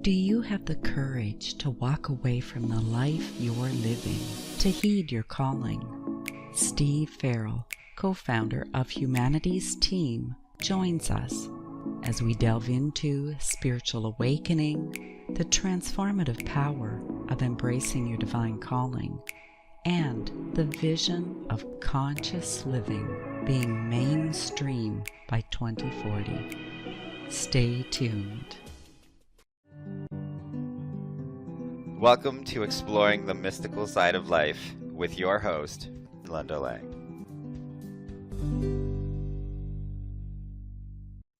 Do you have the courage to walk away from the life you're living, to heed your calling? Steve Farrell, co-founder of Humanity's Team, joins us as we delve into spiritual awakening, the transformative power of embracing your divine calling, and the vision of conscious living being mainstream by 2040. Stay tuned. Welcome to Exploring the Mystical Side of Life with your host, Linda Lang.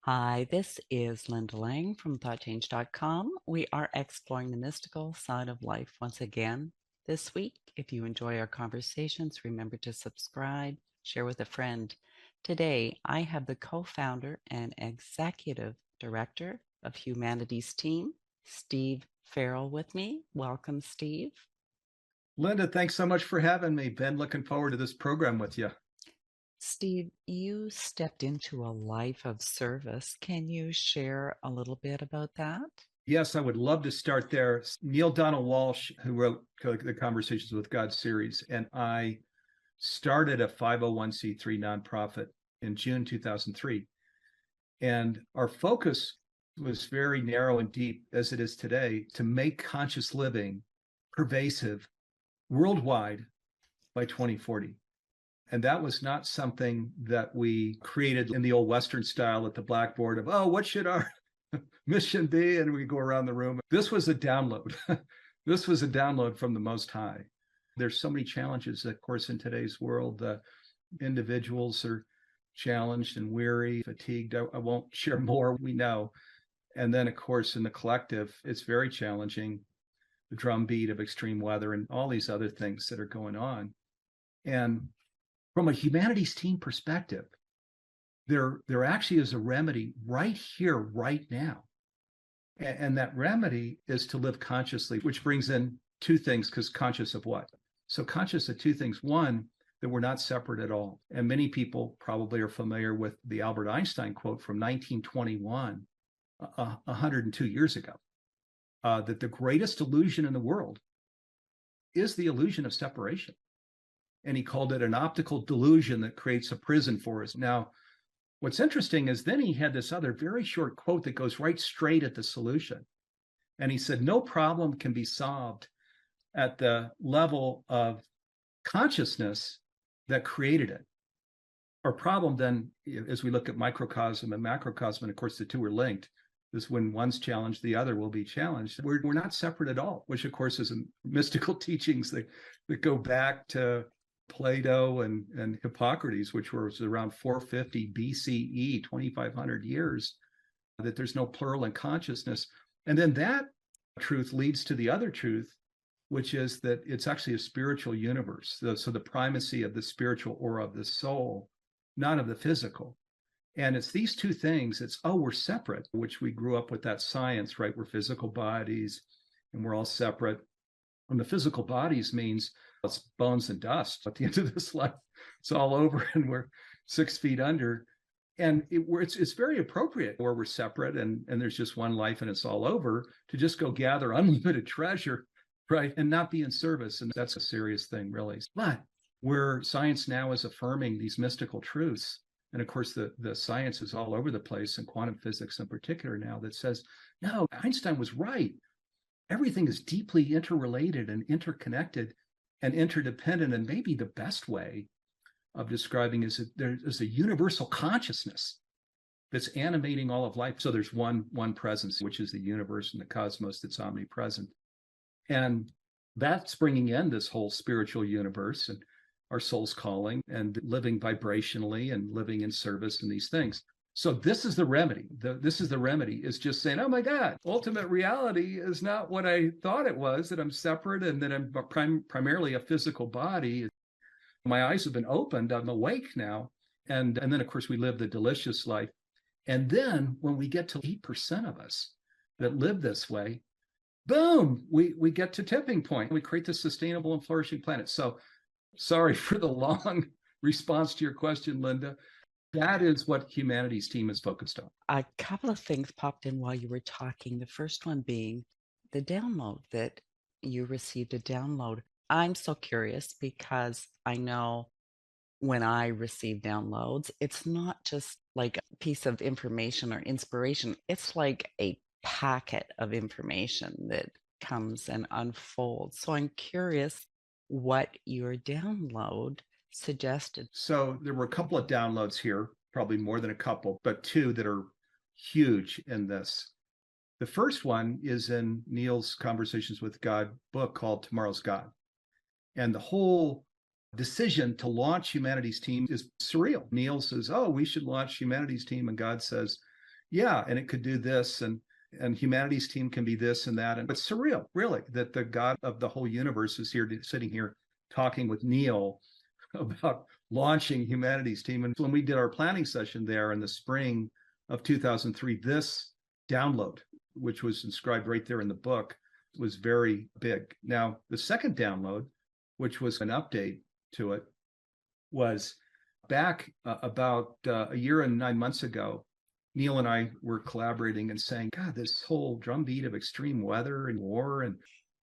Hi, this is Linda Lang from ThoughtChange.com. We are exploring the mystical side of life once again this week. If you enjoy our conversations, remember to subscribe, share with a friend. Today, I have the co-founder and executive director of Humanity's Team, Steve Farrell, with me. Welcome, Steve. Linda, thanks so much for having me. Been looking forward to this program with you. Steve, you stepped into a life of service. Can you share a little bit about that? Yes, I would love to start there. Neale Donald Walsch, who wrote the Conversations with God series, and I started a 501c3 nonprofit in June 2003. And our focus was very narrow and deep, as it is today, to make conscious living pervasive worldwide by 2040. And that was not something that we created in the old Western style at the blackboard of, oh, what should our mission be? And we go around the room. This was a download. This was a download from the Most High. There's so many challenges, of course, in today's world. Individuals are challenged and weary, fatigued. I won't share more, we know. And then, of course, in the collective, it's very challenging. The drumbeat of extreme weather and all these other things that are going on. And from a Humanities Team perspective, there actually is a remedy right here, right now. And that remedy is to live consciously, which brings in two things, because conscious of what? So conscious of two things. One, that we're not separate at all. And many people probably are familiar with the Albert Einstein quote from 1921, 102 years ago, that the greatest illusion in the world is the illusion of separation. And he called it an optical delusion that creates a prison for us. Now, what's interesting is then he had this other very short quote that goes right straight at the solution. And he said, no problem can be solved at the level of consciousness that created it. Our problem then, as we look at microcosm and macrocosm, and of course the two are linked, is when one's challenged, the other will be challenged. We're not separate at all, which of course is mystical teachings that go back to Plato and Hippocrates, which was around 450 BCE, 2,500 years, that there's no plural in consciousness. And then that truth leads to the other truth, which is that it's actually a spiritual universe. So the primacy of the spiritual or of the soul, not of the physical. And it's these two things. It's, oh, we're separate, which we grew up with that science, right? We're physical bodies and we're all separate. And the physical bodies means it's bones and dust. At the end of this life, it's all over and we're 6 feet under. And it's very appropriate where we're separate and there's just one life and it's all over, to just go gather unlimited treasure, right? And not be in service. And that's a serious thing, really. But where science now is affirming these mystical truths, and of course, the science is all over the place, and quantum physics in particular now, that says, no, Einstein was right. Everything is deeply interrelated and interconnected and interdependent. And maybe the best way of describing is that there is a universal consciousness that's animating all of life. So there's one presence, which is the universe and the cosmos that's omnipresent. And that's bringing in this whole spiritual universe and our soul's calling and living vibrationally and living in service and these things. So this is the remedy. This is the remedy, is just saying, oh my God, ultimate reality is not what I thought it was, that I'm separate and that I'm primarily a physical body. My eyes have been opened. I'm awake now. And then, of course, we live the delicious life. And then when we get to 8% of us that live this way, boom, we get to tipping point. We create this sustainable and flourishing planet. So sorry for the long response to your question, Linda. That is what Humanities team is focused on. A couple of things popped in while you were talking. The first one being the download, that you received a download. I'm so curious because I know when I receive downloads, it's not just like a piece of information or inspiration. It's like a packet of information that comes and unfolds. So I'm curious what your download suggested. So there were a couple of downloads here, probably more than a couple, but two that are huge in this. The first one is in Neale's Conversations with God book called Tomorrow's God. And the whole decision to launch Humanities team is surreal. Neale says, oh, we should launch Humanities team. And God says, yeah, and it could do this. And Humanities team can be this and that. And it's surreal, really, that the God of the whole universe is here, sitting here talking with Neale about launching Humanities team. And when we did our planning session there in the spring of 2003, this download, which was inscribed right there in the book, was very big. Now, the second download, which was an update to it, was back about a year and 9 months ago. Neale and I were collaborating and saying, God, this whole drumbeat of extreme weather and war, and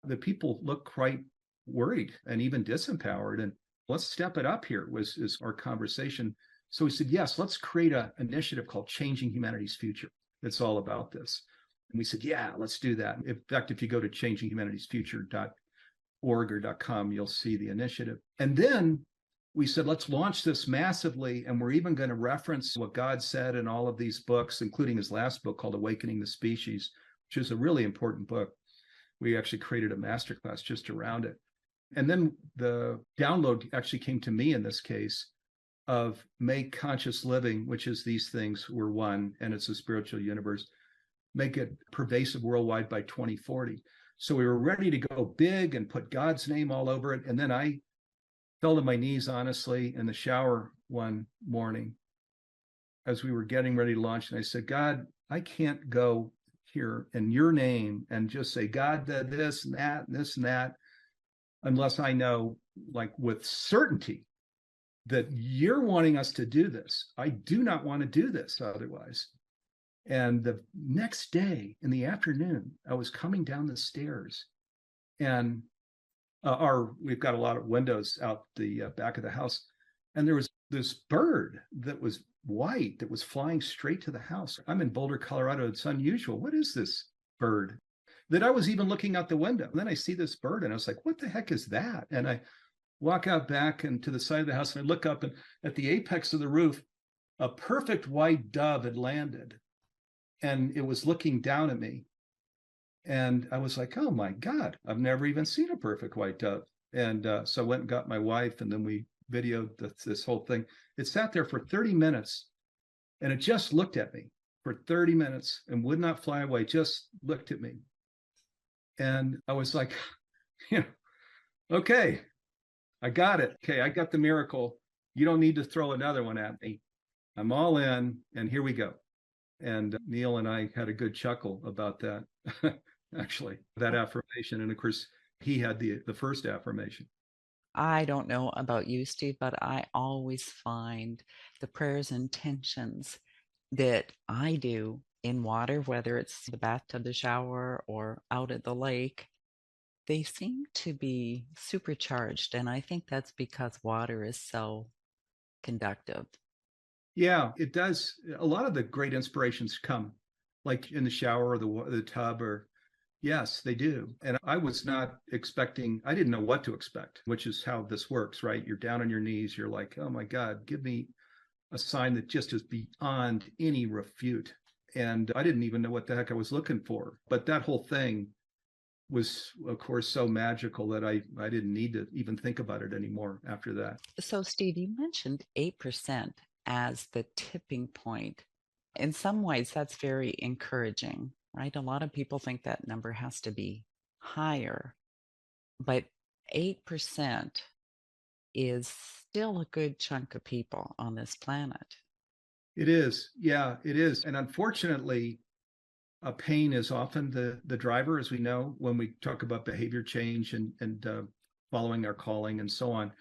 the people look quite worried and even disempowered. And let's step it up here, is our conversation. So we said, yes, let's create an initiative called Changing Humanity's Future. It's all about this. And we said, yeah, let's do that. In fact, if you go to changinghumanity'sfuture.org or .com, you'll see the initiative. And then we said, let's launch this massively. And we're even going to reference what God said in all of these books, including his last book called Awakening the Species, which is a really important book. We actually created a masterclass just around it. And then the download actually came to me in this case of make conscious living, which is these things were one, and it's a spiritual universe, make it pervasive worldwide by 2040. So we were ready to go big and put God's name all over it. And then I fell to my knees, honestly, in the shower one morning as we were getting ready to launch. And I said, God, I can't go here in your name and just say, God, this and that, and this and that, unless I know, like with certainty, that you're wanting us to do this. I do not want to do this otherwise. And the next day in the afternoon, I was coming down the stairs, and we've got a lot of windows out the back of the house, and there was this bird that was white that was flying straight to the house. I'm in Boulder, Colorado. It's unusual. What is this bird? That I was even looking out the window. And then I see this bird, and I was like, what the heck is that? And I walk out back and to the side of the house, and I look up, and at the apex of the roof, a perfect white dove had landed, and it was looking down at me. And I was like, oh my God, I've never even seen a perfect white dove. And so I went and got my wife, and then we videoed this whole thing. It sat there for 30 minutes, and it just looked at me for 30 minutes and would not fly away, just looked at me. And I was like, okay, I got it. Okay, I got the miracle. You don't need to throw another one at me. I'm all in, and here we go. And Neale and I had a good chuckle about that, actually, that affirmation. And of course, he had the first affirmation. I don't know about you, Steve, but I always find the prayers and intentions that I do in water, whether it's the bathtub, the shower, or out at the lake, they seem to be supercharged. And I think that's because water is so conductive. Yeah, it does. A lot of the great inspirations come like in the shower or the tub, or yes, they do. And I was not expecting, I didn't know what to expect, which is how this works, right? You're down on your knees. You're like, oh my God, give me a sign that just is beyond any refute. And I didn't even know what the heck I was looking for. But that whole thing was, of course, so magical that I didn't need to even think about it anymore after that. So, Steve, you mentioned 8% as the tipping point. In some ways, that's very encouraging, right? A lot of people think that number has to be higher, but 8% is still a good chunk of people on this planet. It is. Yeah, it is. And unfortunately, pain is often the driver, as we know, when we talk about behavior change and following our calling and so on.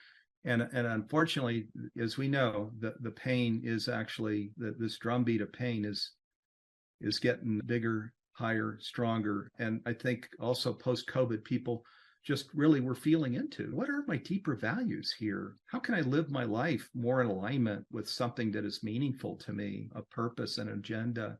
And unfortunately, as we know, the pain is actually this drumbeat of pain is getting bigger, higher, stronger. And I think also post-COVID, people just really were feeling into what are my deeper values here? How can I live my life more in alignment with something that is meaningful to me, a purpose, an agenda?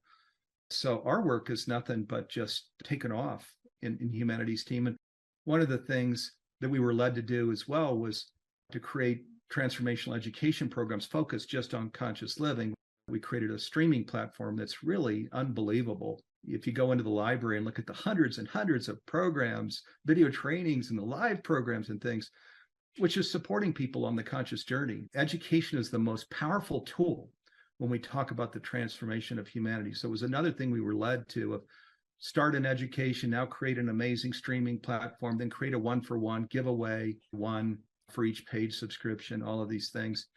So our work is nothing but just taken off in Humanities Team. And one of the things that we were led to do as well was to create transformational education programs focused just on conscious living. We created a streaming platform that's really unbelievable. If you go into the library and look at the hundreds and hundreds of programs, video trainings, and the live programs and things, which is supporting people on the conscious journey. Education is the most powerful tool when we talk about the transformation of humanity. So it was another thing we were led to, of start in education, now create an amazing streaming platform, then create a one-for-one giveaway, one for each page subscription, all of these things.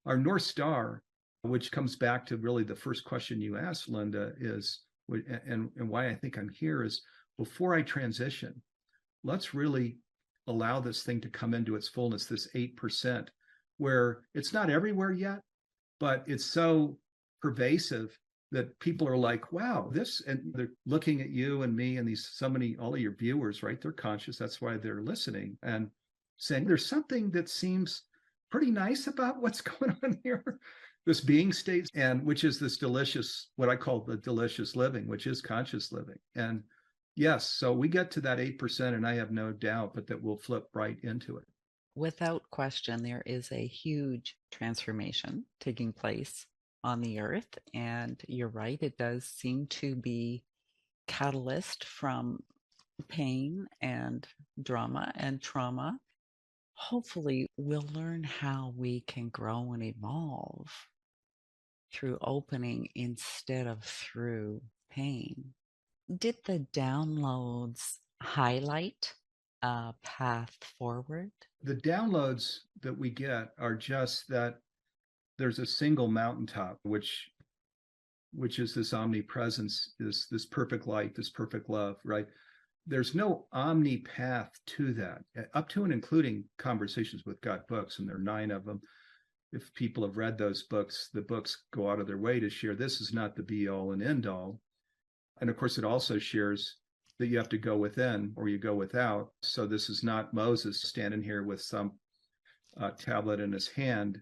Our North Star, which comes back to really the first question you asked, Linda, is, and why I think I'm here, is before I transition, let's really allow this thing to come into its fullness, this 8%, where it's not everywhere yet, but it's so pervasive that people are like, wow, this, and they're looking at you and me and all of your viewers, right? They're conscious. That's why they're listening and saying there's something that seems pretty nice about what's going on here. This being state, and which is this delicious, what I call the delicious living, which is conscious living. And yes, so we get to that 8%, and I have no doubt, but that we'll flip right into it. Without question, there is a huge transformation taking place on the earth. And you're right, it does seem to be catalyst from pain and drama and trauma. Hopefully, we'll learn how we can grow and evolve through opening instead of through pain. Did the downloads highlight a path forward? The downloads that we get are just that there's a single mountaintop, which is this omnipresence, this perfect light, this perfect love, right? There's no omni path to that, up to and including Conversations with God books, and there are 9 of them. If people have read those books, the books go out of their way to share this is not the be all and end all. And of course, it also shares that you have to go within or you go without. So this is not Moses standing here with some tablet in his hand.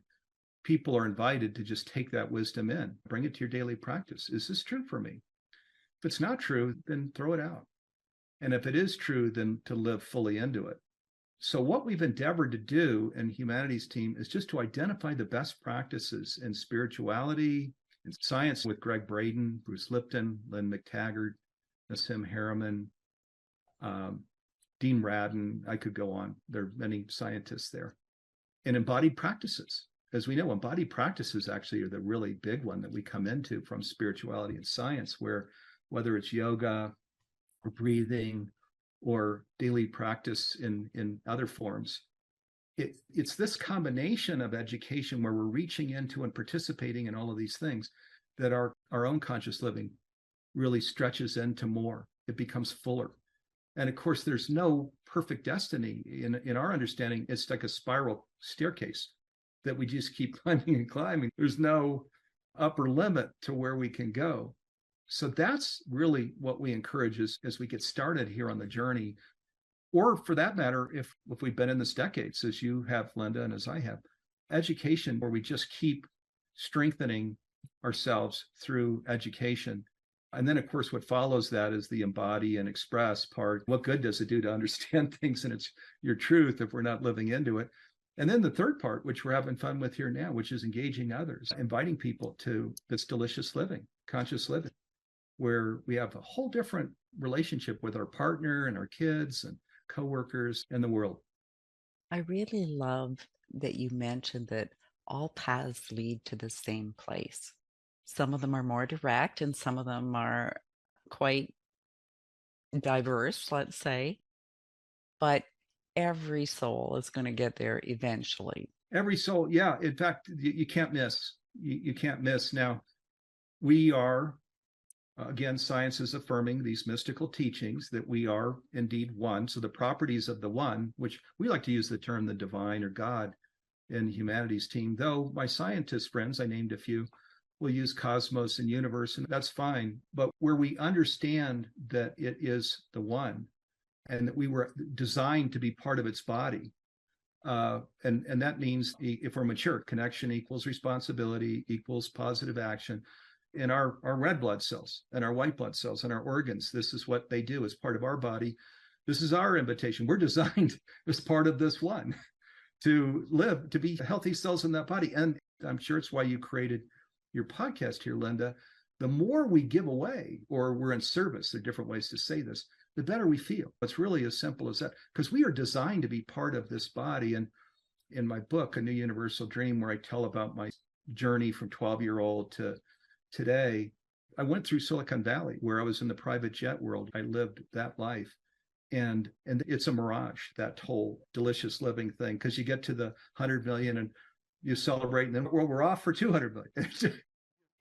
People are invited to just take that wisdom in, bring it to your daily practice. Is this true for me? If it's not true, then throw it out. And if it is true, then to live fully into it. So what we've endeavored to do in Humanities Team is just to identify the best practices in spirituality, in science, with Greg Braden, Bruce Lipton, Lynn McTaggart, Nassim Harriman, Dean Radin. I could go on. There are many scientists there. And embodied practices. As we know, embodied practices actually are the really big one that we come into from spirituality and science, where whether it's yoga or breathing or daily practice in other forms, it's this combination of education where we're reaching into and participating in all of these things that our own conscious living really stretches into more. It becomes fuller. And of course, there's no perfect destiny. In our understanding, it's like a spiral staircase that we just keep climbing and climbing. There's no upper limit to where we can go. So that's really what we encourage as we get started here on the journey, or for that matter, if we've been in this decades, as you have, Linda, and as I have, education where we just keep strengthening ourselves through education. And then, of course, what follows that is the embody and express part. What good does it do to understand things and it's your truth if we're not living into it? And then the third part, which we're having fun with here now, which is engaging others, inviting people to this delicious living, conscious living, where we have a whole different relationship with our partner and our kids and coworkers and the world. I really love that you mentioned that all paths lead to the same place. Some of them are more direct and some of them are quite diverse, let's say, but every soul is going to get there eventually. Every soul, yeah. In fact, you can't miss. You can't miss. Now, we are, again, science is affirming these mystical teachings that we are indeed one. So the properties of the one, which we like to use the term the divine or God, in the humanities team, though my scientist friends, I named a few, will use cosmos and universe, and that's fine. But where we understand that it is the one and that we were designed to be part of its body, and that means if we're mature, connection equals responsibility equals positive action. In our red blood cells and our white blood cells and our organs, this is what they do as part of our body. This is our invitation. We're designed as part of this one to live, to be healthy cells in that body. And I'm sure it's why you created your podcast here, Linda. The more we give away, or we're in service, there are different ways to say this, the better we feel. It's really as simple as that, because we are designed to be part of this body. And in my book, A New Universal Dream, where I tell about my journey from 12-year-old to today, I went through Silicon Valley, where I was in the private jet world. I lived that life. And it's a mirage, that whole delicious living thing, because you get to the 100 million and you celebrate, and then, well, we're off for 200 million.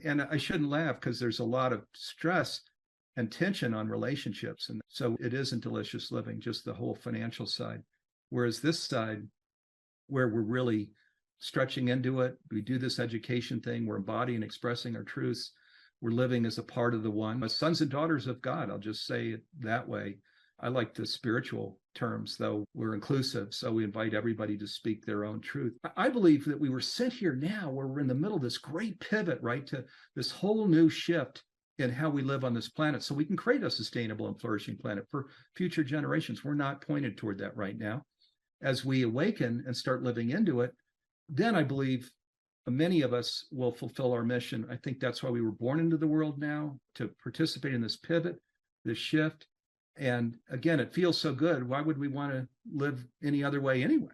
And I shouldn't laugh, because there's a lot of stress and tension on relationships. And so it isn't delicious living, just the whole financial side. Whereas this side, where we're really stretching into it, we do this education thing, we're embodying and expressing our truths, we're living as a part of the one, as sons and daughters of God. I'll just say it that way. I like the spiritual terms, though we're inclusive, so we invite everybody to speak their own truth. I believe that we were sent here now, where we're in the middle of this great pivot, right, to this whole new shift in how we live on this planet, so we can create a sustainable and flourishing planet for future generations. We're not pointed toward that right now. As we awaken and start living into it, then I believe many of us will fulfill our mission. I think that's why we were born into the world now, to participate in this pivot, this shift. And again, it feels so good. Why would we want to live any other way anyway?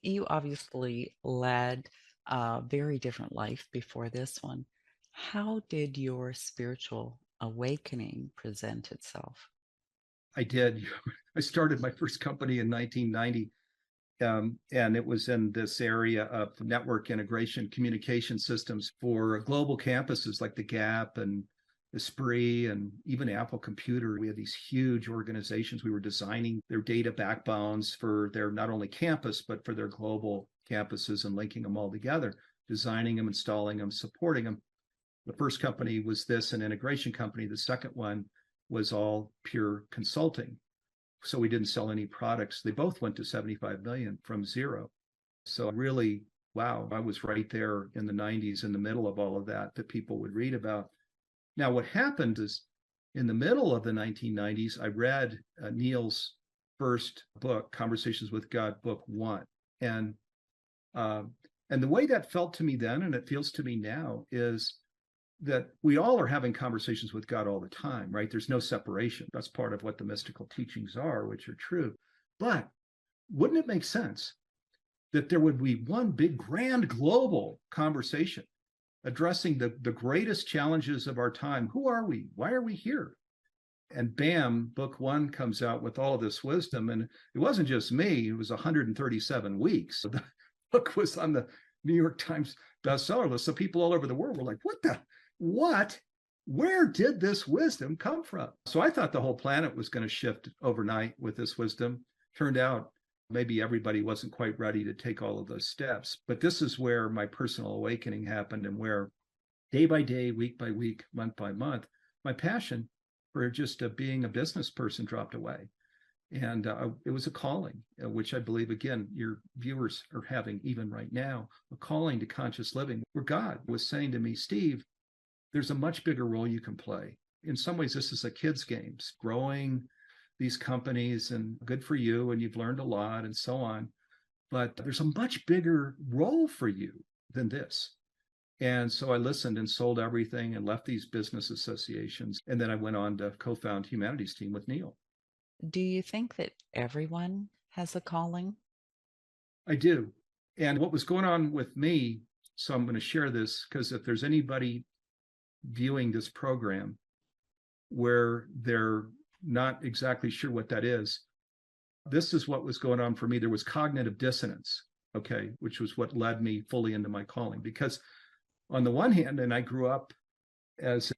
You obviously led a very different life before this one. How did your spiritual awakening present itself? I did. I started my first company in 1990, and it was in this area of network integration, communication systems for global campuses like the Gap and Esprit and even Apple Computer. We had these huge organizations. We were designing their data backbones for their not only campus, but for their global campuses, and linking them all together, designing them, installing them, supporting them. The first company was this, an integration company. The second one was all pure consulting. So we didn't sell any products. They both went to 75 million from zero. So really, wow, I was right there in the 90s, in the middle of all of that people would read about. Now, what happened is, in the middle of the 1990s, I read Neale's first book, Conversations with God, book 1. And the way that felt to me then, and it feels to me now, is that we all are having conversations with God all the time, right? There's no separation. That's part of what the mystical teachings are, which are true. But wouldn't it make sense that there would be one big, grand, global conversation addressing the greatest challenges of our time? Who are we? Why are we here? And bam, book 1 comes out with all of this wisdom. And it wasn't just me, it was 137 weeks. So the book was on the New York Times bestseller list. So people all over the world were like, what? Where did this wisdom come from? So I thought the whole planet was going to shift overnight with this wisdom. Turned out maybe everybody wasn't quite ready to take all of those steps. But this is where my personal awakening happened, and where day by day, week by week, month by month, my passion for just being a business person dropped away. And it was a calling, which I believe, again, your viewers are having even right now, a calling to conscious living, where God was saying to me, Steve, there's a much bigger role you can play. In some ways, this is a kid's game, growing these companies, and good for you, and you've learned a lot and so on. But there's a much bigger role for you than this. And so I listened and sold everything and left these business associations. And then I went on to co-found Humanities Team with Neale. Do you think that everyone has a calling? I do. And what was going on with me, so I'm going to share this, because if there's anybody viewing this program where they're not exactly sure what that is, this is what was going on for me. There was cognitive dissonance, okay, which was what led me fully into my calling. Because on the one hand, and I grew up as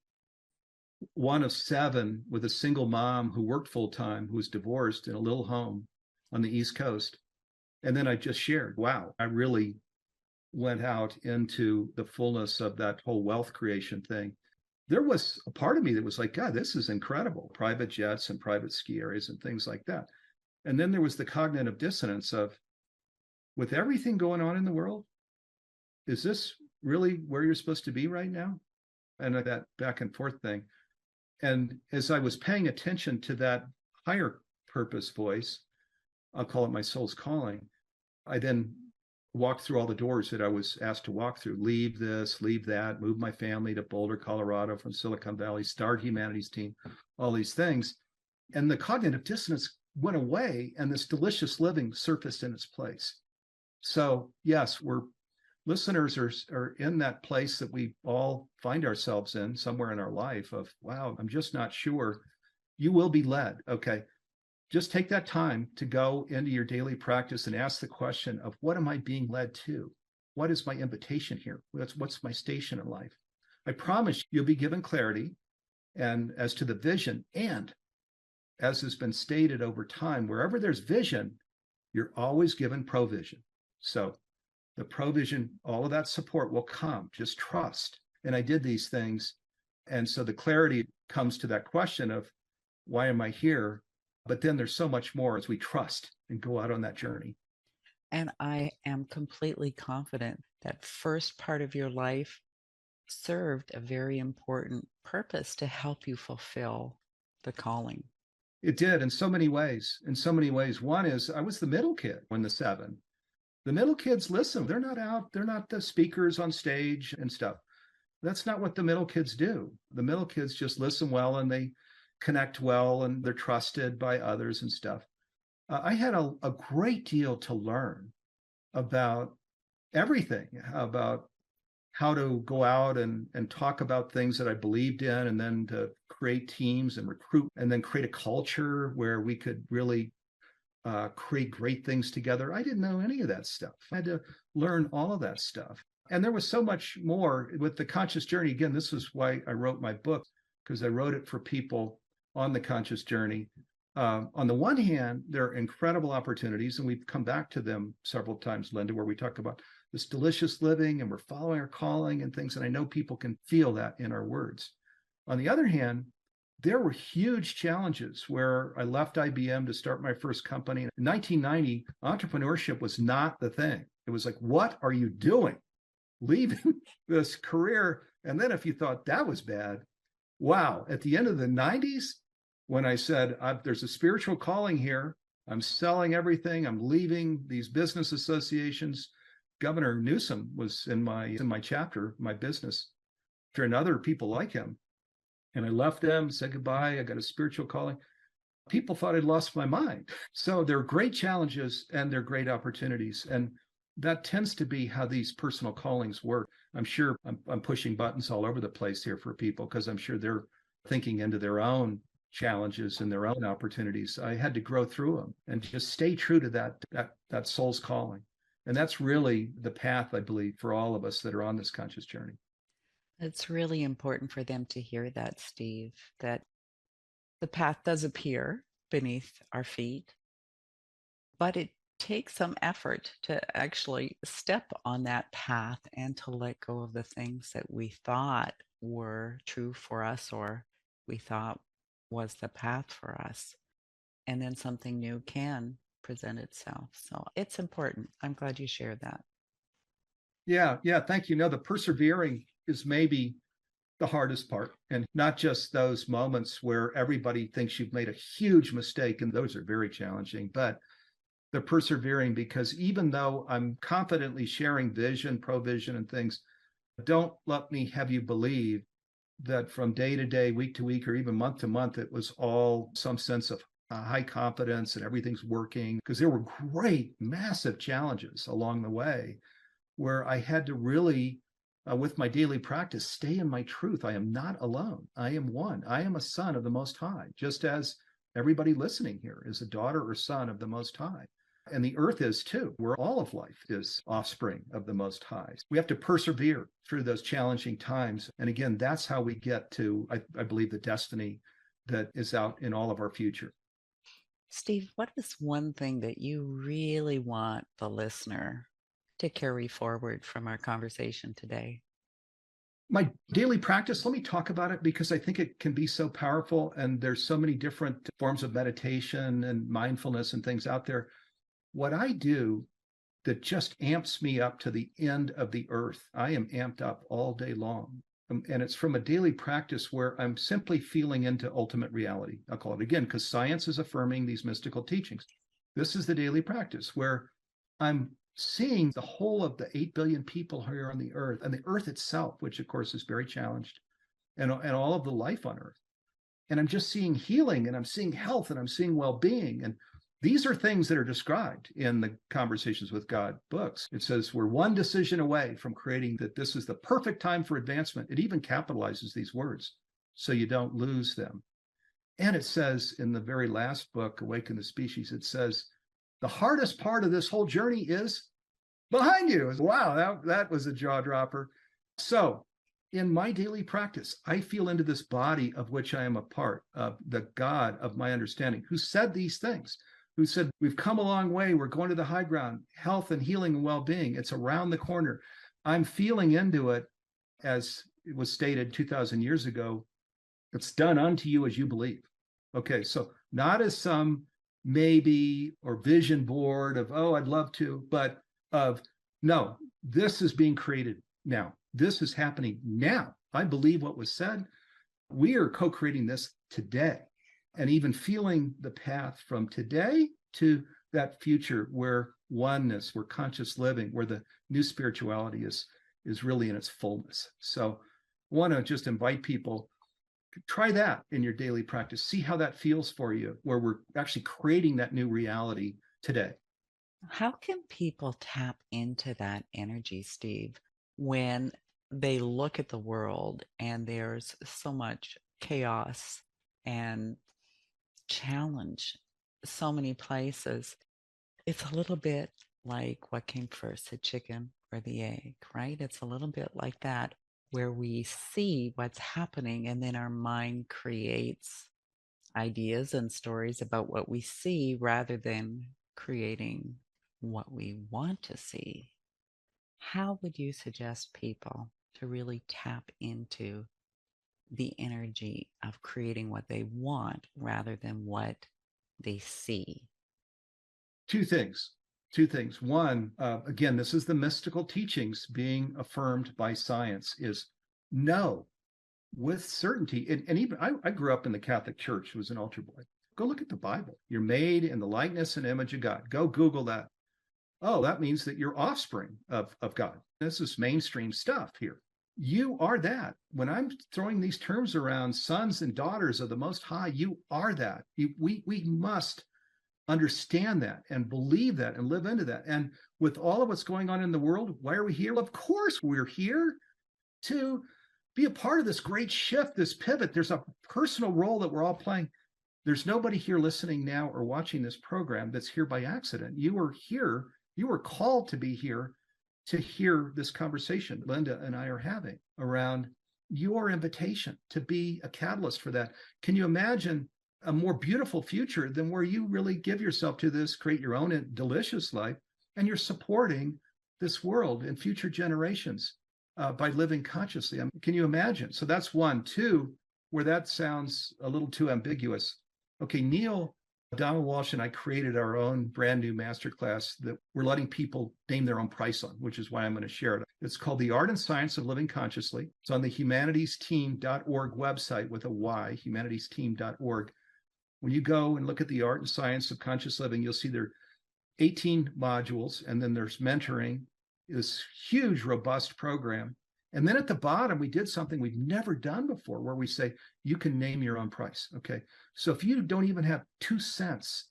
one of 7 with a single mom who worked full time, who was divorced, in a little home on the East Coast. And then I just shared, wow, I really went out into the fullness of that whole wealth creation thing, there was a part of me that was like, God, this is incredible. Private jets and private ski areas and things like that. And then there was the cognitive dissonance of, with everything going on in the world, is this really where you're supposed to be right now? And that back and forth thing. And as I was paying attention to that higher purpose voice, I'll call it my soul's calling, I then walked through all the doors that I was asked to walk through, leave this, leave that, move my family to Boulder, Colorado from Silicon Valley, start Humanities team, all these things. And the cognitive dissonance went away and this delicious living surfaced in its place. So yes, listeners are in that place that we all find ourselves in somewhere in our life of, wow, I'm just not sure. You will be led. Okay. Just take that time to go into your daily practice and ask the question of, what am I being led to? What is my invitation here? What's my station in life? I promise you'll be given clarity and as to the vision, and as has been stated over time, wherever there's vision, you're always given provision. So the provision, all of that support will come. Just trust. And I did these things. And so the clarity comes to that question of, why am I here? But then there's so much more as we trust and go out on that journey. And I am completely confident that first part of your life served a very important purpose to help you fulfill the calling. It did in so many ways. In so many ways. One is I was the middle kid when the 7. The middle kids listen. They're not out. They're not the speakers on stage and stuff. That's not what the middle kids do. The middle kids just listen well and they connect well and they're trusted by others and stuff. I had a great deal to learn about everything, about how to go out and talk about things that I believed in, and then to create teams and recruit, and then create a culture where we could really create great things together. I didn't know any of that stuff. I had to learn all of that stuff. And there was so much more with the conscious journey. Again, this is why I wrote my book, because I wrote it for people on the conscious journey. On the one hand, there are incredible opportunities, and we've come back to them several times, Linda, where we talk about this delicious living and we're following our calling and things. And I know people can feel that in our words. On the other hand, there were huge challenges where I left IBM to start my first company. In 1990, entrepreneurship was not the thing. It was like, what are you doing? Leaving this career. And then if you thought that was bad, wow. At the end of the 90s, when I said, there's a spiritual calling here, I'm selling everything, I'm leaving these business associations. Governor Newsom was in my chapter, my business, and other people like him. And I left them, said goodbye. I got a spiritual calling. People thought I'd lost my mind. So there are great challenges and there are great opportunities. And that tends to be how these personal callings work. I'm sure I'm pushing buttons all over the place here for people, because I'm sure they're thinking into their own challenges and their own opportunities. I had to grow through them and just stay true to that soul's calling. And that's really the path, I believe, for all of us that are on this conscious journey. It's really important for them to hear that, Steve, that the path does appear beneath our feet, but it takes some effort to actually step on that path and to let go of the things that we thought were true for us or we thought was the path for us. And then something new can present itself. So it's important. I'm glad you shared that. Yeah. Thank you. No, the persevering is maybe the hardest part, and not just those moments where everybody thinks you've made a huge mistake, and those are very challenging, but the persevering, because even though I'm confidently sharing vision, provision, and things, don't let me have you believe that from day to day, week to week, or even month to month, it was all some sense of high confidence and everything's working, because there were great, massive challenges along the way where I had to really, with my daily practice, stay in my truth. I am not alone. I am one. I am a son of the Most High, just as everybody listening here is a daughter or son of the Most High. And the earth is too, where all of life is offspring of the Most High. We have to persevere through those challenging times. And again, that's how we get to, I believe, the destiny that is out in all of our future. Steve, what is one thing that you really want the listener to carry forward from our conversation today? My daily practice, let me talk about it because I think it can be so powerful. And there's so many different forms of meditation and mindfulness and things out there. What I do that just amps me up to the end of the earth, I am amped up all day long. And it's from a daily practice where I'm simply feeling into ultimate reality. I'll call it again, because science is affirming these mystical teachings. This is the daily practice where I'm seeing the whole of the 8 billion people here on the earth and the earth itself, which of course is very challenged, and all of the life on earth. And I'm just seeing healing, and I'm seeing health, and I'm seeing well-being. And these are things that are described in the Conversations with God books. It says we're one decision away from creating that this is the perfect time for advancement. It even capitalizes these words so you don't lose them. And it says in the very last book, Awaken the Species, it says, the hardest part of this whole journey is behind you. Wow, that was a jaw dropper. So in my daily practice, I feel into this body of which I am a part, of the God of my understanding, who said these things, who said, we've come a long way. We're going to the high ground, health and healing and well-being. It's around the corner. I'm feeling into it, as it was stated 2,000 years ago. It's done unto you as you believe. Okay, so not as some maybe or vision board of, oh, I'd love to, but of, no, this is being created now. This is happening now. I believe what was said. We are co-creating this today, and even feeling the path from today to that future where oneness, where conscious living, where the new spirituality is really in its fullness. So I want to just invite people, try that in your daily practice. See how that feels for you, where we're actually creating that new reality today. How can people tap into that energy, Steve, when they look at the world and there's so much chaos and challenge, so many places? It's a little bit like what came first, the chicken or the egg, right? It's a little bit like that, where we see what's happening and then our mind creates ideas and stories about what we see rather than creating what we want to see. How would you suggest people to really tap into the energy of creating what they want rather than what they see? Two things. One, again, this is the mystical teachings being affirmed by science, is know with certainty. And even I grew up in the Catholic Church, was an altar boy. Go look at the Bible. You're made in the likeness and image of God. Go Google that. Oh, that means that you're offspring of God. This is mainstream stuff here. You are that. When I'm throwing these terms around, sons and daughters of the Most High, you are that. We must understand that and believe that and live into that. And with all of what's going on in the world, why are we here? Well, of course, we're here to be a part of this great shift, this pivot. There's a personal role that we're all playing. There's nobody here listening now or watching this program that's here by accident. You are here. You were called to be here to hear this conversation Linda and I are having around your invitation to be a catalyst for that. Can you imagine a more beautiful future than where you really give yourself to this, create your own delicious life, and you're supporting this world and future generations by living consciously? I mean, can you imagine? So that's one. Two, where that sounds a little too ambiguous. Okay, Neale Donald Walsch and I created our own brand new masterclass that we're letting people name their own price on, which is why I'm going to share it. It's called The Art and Science of Living Consciously. It's on the humanitiesteam.org website with a Y, humanitiesteam.org. When you go and look at the art and science of conscious living, you'll see there are 18 modules, and then there's mentoring, this huge, robust program. And then at the bottom, we did something we've never done before, where we say, you can name your own price. Okay. So if you don't even have 2 cents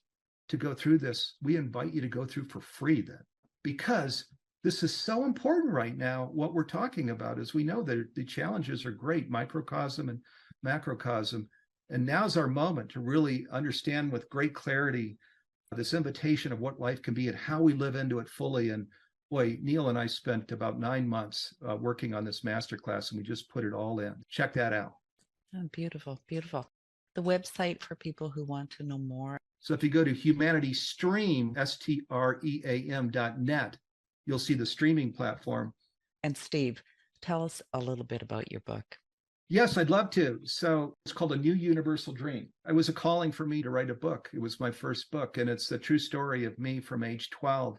to go through this, we invite you to go through for free then, because this is so important right now. What we're talking about is, we know that the challenges are great, microcosm and macrocosm. And now's our moment to really understand with great clarity this invitation of what life can be and how we live into it fully. And boy, Neale and I spent about 9 months working on this masterclass, and we just put it all in. Check that out. Oh, beautiful, beautiful. The website for people who want to know more. So if you go to humanitystream, STREAM.net, you'll see the streaming platform. And Steve, tell us a little bit about your book. Yes, I'd love to. So it's called A New Universal Dream. It was a calling for me to write a book. It was my first book, and it's the true story of me from age 12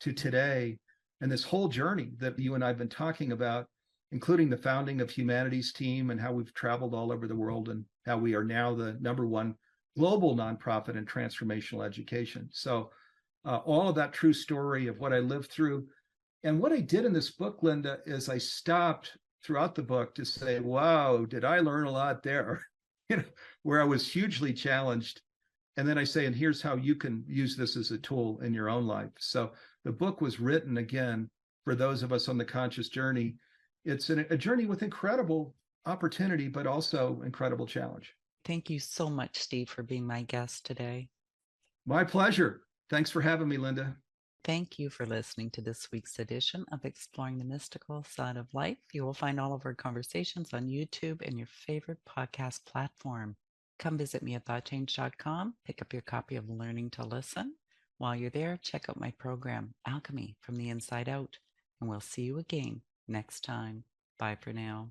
to today, and this whole journey that you and I have been talking about, including the founding of Humanities Team and how we've traveled all over the world and how we are now the #1 global nonprofit in transformational education. So all of that true story of what I lived through. And what I did in this book, Linda, is I stopped throughout the book to say, wow, did I learn a lot there? Where I was hugely challenged. And then I say, and here's how you can use this as a tool in your own life. So the book was written, again, for those of us on the conscious journey. It's a journey with incredible opportunity, but also incredible challenge. Thank you so much, Steve, for being my guest today. My pleasure. Thanks for having me, Linda. Thank you for listening to this week's edition of Exploring the Mystical Side of Life. You will find all of our conversations on YouTube and your favorite podcast platform. Come visit me at thoughtchange.com. Pick up your copy of Learning to Listen. While you're there, check out my program, Alchemy from the Inside Out. And we'll see you again next time. Bye for now.